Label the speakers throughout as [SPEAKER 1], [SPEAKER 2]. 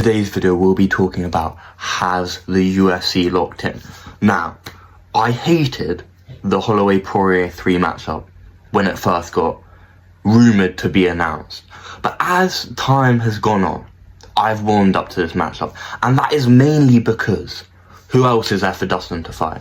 [SPEAKER 1] Today's video we'll be talking about, has the UFC locked in? Now, I hated the Holloway-Poirier 3 matchup when it first got rumoured to be announced. But as time has gone on, I've warmed up to this matchup. And that is mainly because who else is there for Dustin to fight?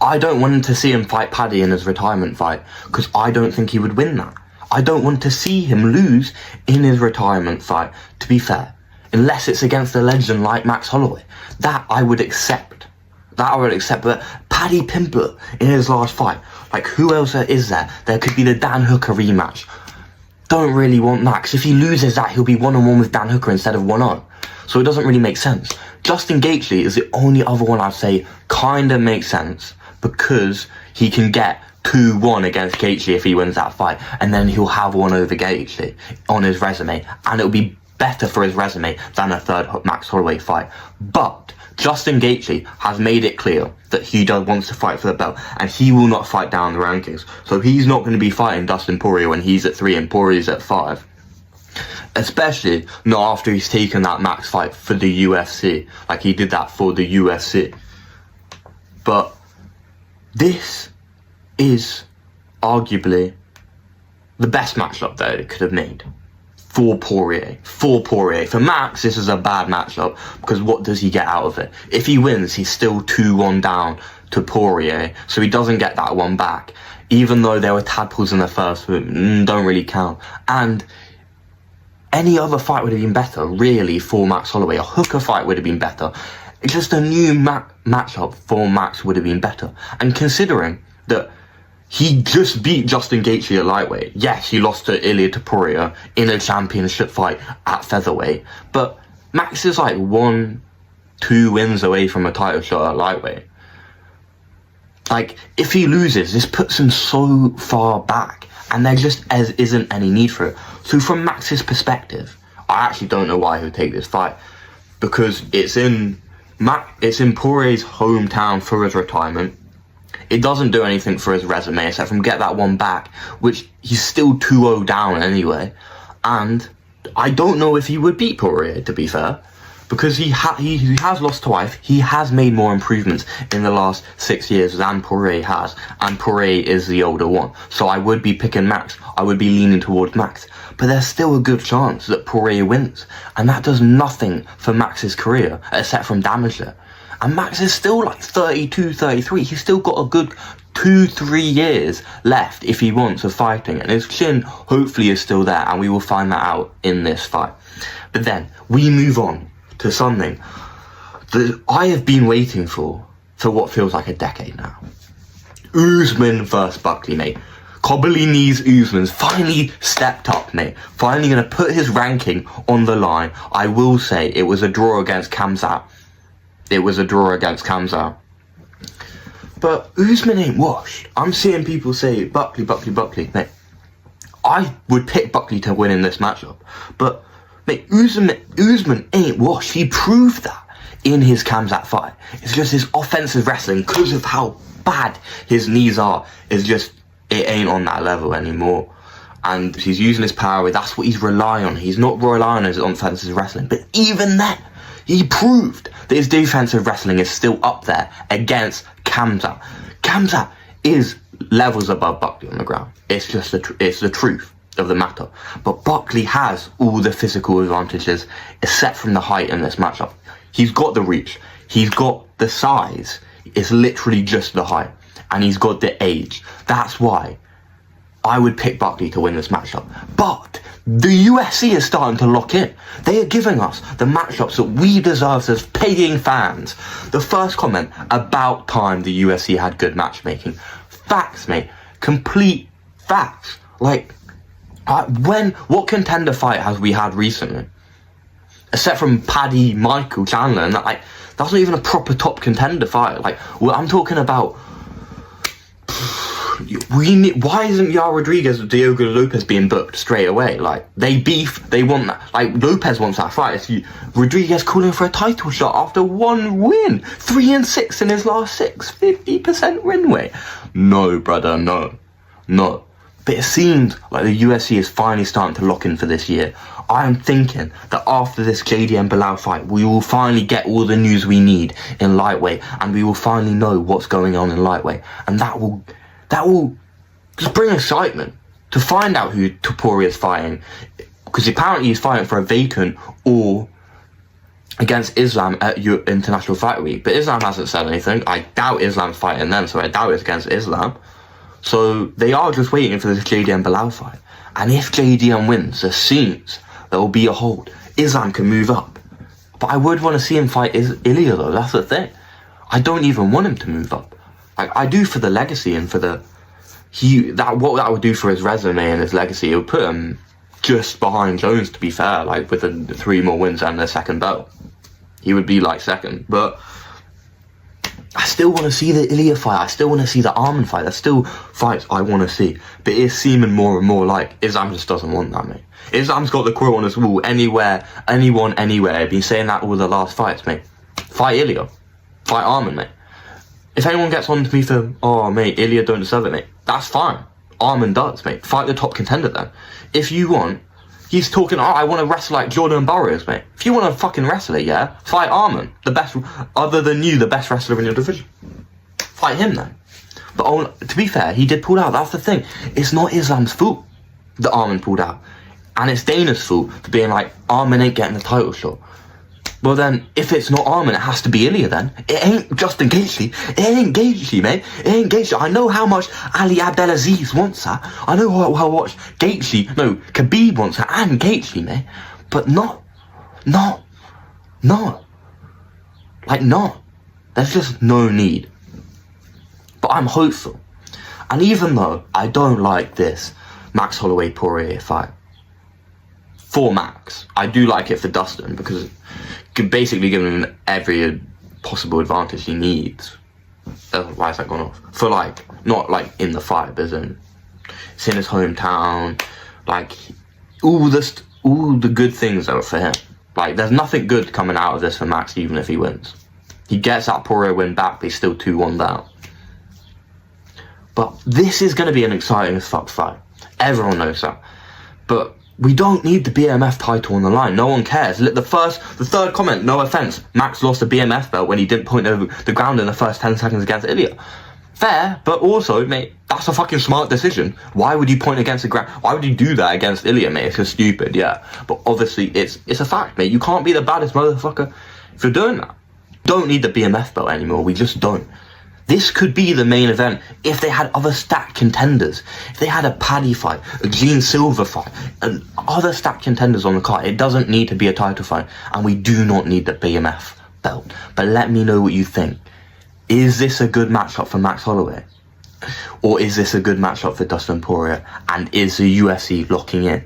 [SPEAKER 1] I don't want to see him fight Paddy in his retirement fight because I don't think he would win that. I don't want to see him lose in his retirement fight, to be fair. Unless it's against a legend like Max Holloway. That I would accept. But Paddy Pimblett in his last fight, like who else is there? There could be the Dan Hooker rematch. Don't really want Max. If he loses that, he'll be 1-on-1 with Dan Hooker instead of 1-0. So it doesn't really make sense. Justin Gaethje is the only other one I'd say kinda makes sense because he can get 2-1 against Gaethje if he wins that fight, and then he'll have one over Gaethje on his resume, and it'll be better for his resume than a third Max Holloway fight. But Justin Gaethje has made it clear that he wants to fight for the belt, and he will not fight down the rankings. So he's not going to be fighting Dustin Poirier when he's at 3 and Poirier's at 5. Especially not after he's taken that Max fight for the UFC, like he did that for the UFC. But this is arguably the best matchup that it could have made. For Poirier. For Max, this is a bad matchup because what does he get out of it? If he wins, he's still 2-1 down to Poirier, so he doesn't get that one back. Even though there were tadpoles in the first room, don't really count. And any other fight would have been better, really, for Max Holloway. A Hooker fight would have been better. Just a new matchup for Max would have been better. And considering that he just beat Justin Gaethje at lightweight. Yes, he lost to Ilia Topuria in a championship fight at featherweight. But Max is like 1-2 wins away from a title shot at lightweight. Like, if he loses, this puts him so far back. And there just isn't any need for it. So from Max's perspective, I actually don't know why he would take this fight. Because it's in Poirier's hometown for his retirement. It doesn't do anything for his resume except from get that one back, which he's still 2-0 down anyway. And I don't know if he would beat Poirier, to be fair, because he has lost twice. He has made more improvements in the last 6 years than Poirier has, and Poirier is the older one. So I would be picking Max. I would be leaning towards Max. But there's still a good chance that Poirier wins, and that does nothing for Max's career except from damage it. And Max is still like 32, 33. He's still got a good 2-3 years left if he wants of fighting. And his chin hopefully is still there. And we will find that out in this fight. But then we move on to something that I have been waiting for what feels like a decade now. Usman versus Buckley, mate. Kobelini's Usman's finally stepped up, mate. Finally going to put his ranking on the line. I will say it was a draw against Khamzat. But Usman ain't washed. I'm seeing people say, Buckley, mate. I would pick Buckley to win in this matchup. But, mate, Usman ain't washed. He proved that in his Khamzat fight. It's just his offensive wrestling, because of how bad his knees are, is just, it ain't on that level anymore. And he's using his power, that's what he's relying on. He's not relying on his offensive wrestling. But even then, he proved that his defensive wrestling is still up there against Khamzat. Khamzat is levels above Buckley on the ground. It's just it's the truth of the matter. But Buckley has all the physical advantages except from the height in this matchup. He's got the reach. He's got the size. It's literally just the height. And he's got the age. That's why I would pick Buckley to win this matchup. But the UFC is starting to lock in. They are giving us the matchups that we deserve as paying fans. The first comment, about time the UFC had good matchmaking. Facts, mate. Complete facts. Like, what contender fight has we had recently? Except from Paddy, Michael, Chandler, and that, like, that's not even a proper top contender fight. Like, well, I'm talking about, why isn't Yair Rodriguez or Diogo Lopez being booked straight away? Like, they beef, they want that. Like, Lopez wants that fight. Rodriguez calling for a title shot after one win. 3-6 in his last 6. 50% win rate. No, brother, no. But it seems like the UFC is finally starting to lock in for this year. I am thinking that after this JD and Bilal fight, we will finally get all the news we need in lightweight, and we will finally know what's going on in lightweight, and that will just bring excitement to find out who Topuria is fighting, because apparently he's fighting for a vacant or against Islam at International Fight Week, but Islam hasn't said anything. I doubt Islam's fighting then, so I doubt it's against Islam. So they are just waiting for this JD and Bilal fight. And if JDM wins, it seems there will be a hold. Islam can move up. But I would want to see him fight Ilya though, that's the thing. I don't even want him to move up. I do for the legacy and for what that would do for his resume and his legacy. It would put him just behind Jones, to be fair, like with the 3 more wins and the second belt. He would be like second, but I still want to see the Ilya fight. I still want to see the Arman fight. There's still fights I want to see. But it's seeming more and more like Islam just doesn't want that, mate. Islam's got the quote on his wall, anywhere, anyone, anywhere. I've been saying that all the last fights, mate. Fight Ilya. Fight Arman, mate. If anyone gets on to me for, oh, mate, Ilya don't deserve it, mate, that's fine. Arman does, mate. Fight the top contender then. If you want, he's talking, oh, I want to wrestle like Jordan Burroughs, mate. If you want to fucking wrestle it, yeah, fight Arman. The best, other than you, the best wrestler in your division. Fight him then. But to be fair, he did pull out. That's the thing. It's not Islam's fault that Arman pulled out. And it's Dana's fault for being like, Arman ain't getting the title shot. Well then, if it's not Arman, it has to be Ilya then. It ain't Justin Gaethje. It ain't Gaethje, mate. It ain't Gaethje. I know how much Ali Abdelaziz wants that. I know how much Khabib wants that, and Gaethje, mate. But not. Like, not. There's just no need. But I'm hopeful. And even though I don't like this Max Holloway-Poirier fight, for Max, I do like it for Dustin, because could basically give him every possible advantage he needs. Why is that gone off? For like, not like in the fight, but it's in his hometown. Like, all the good things are for him. Like, there's nothing good coming out of this for Max, even if he wins. He gets that Poirier win back, but he's still 2-1 down. But this is going to be an exciting as fuck fight. Everyone knows that. But we don't need the BMF title on the line. No one cares. The third comment, no offense, Max lost the BMF belt when he didn't point over the ground in the first 10 seconds against Ilya. Fair, but also, mate, that's a fucking smart decision. Why would you point against the ground? Why would you do that against Ilya, mate? It's just stupid, yeah. But obviously, it's a fact, mate. You can't be the baddest motherfucker if you're doing that. Don't need the BMF belt anymore. We just don't. This could be the main event if they had other stacked contenders. If they had a Paddy fight, a Gene Silver fight, and other stacked contenders on the card. It doesn't need to be a title fight, and we do not need the BMF belt. But let me know what you think. Is this a good matchup for Max Holloway? Or is this a good matchup for Dustin Poirier? And is the UFC locking in?